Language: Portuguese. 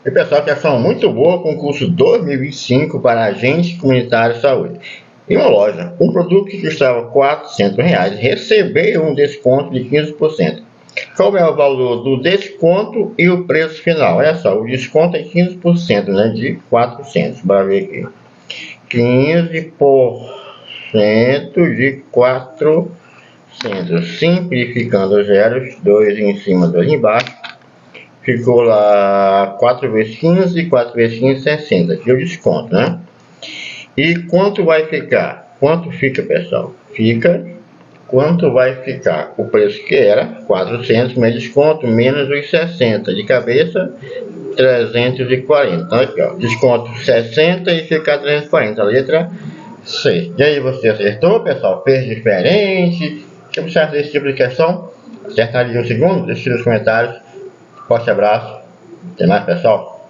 E pessoal, questão muito boa, concurso 2025 para agente comunitário de saúde. Em uma loja, um produto que custava R$ 400 recebeu um desconto de 15%. Qual é o valor do desconto e o preço final? Olha só, o desconto é 15%, né, de 400. Bora ver aqui. 15% de 400. Simplificando os zeros, 2 em cima, 2 embaixo. Ficou lá 4 vezes 15, 4 vezes 15, 60. Aqui é o desconto, né? E quanto vai ficar? Quanto fica, pessoal? Quanto vai ficar? O preço que era, 400, mais desconto, menos os 60. De cabeça, 340. Então, aqui, ó, desconto 60 e fica 340. A letra C. E aí, você acertou, pessoal? Fez diferente? O que você acha desse tipo de questão? Acertaria um segundo? Deixe nos comentários. Forte abraço. Até mais, pessoal.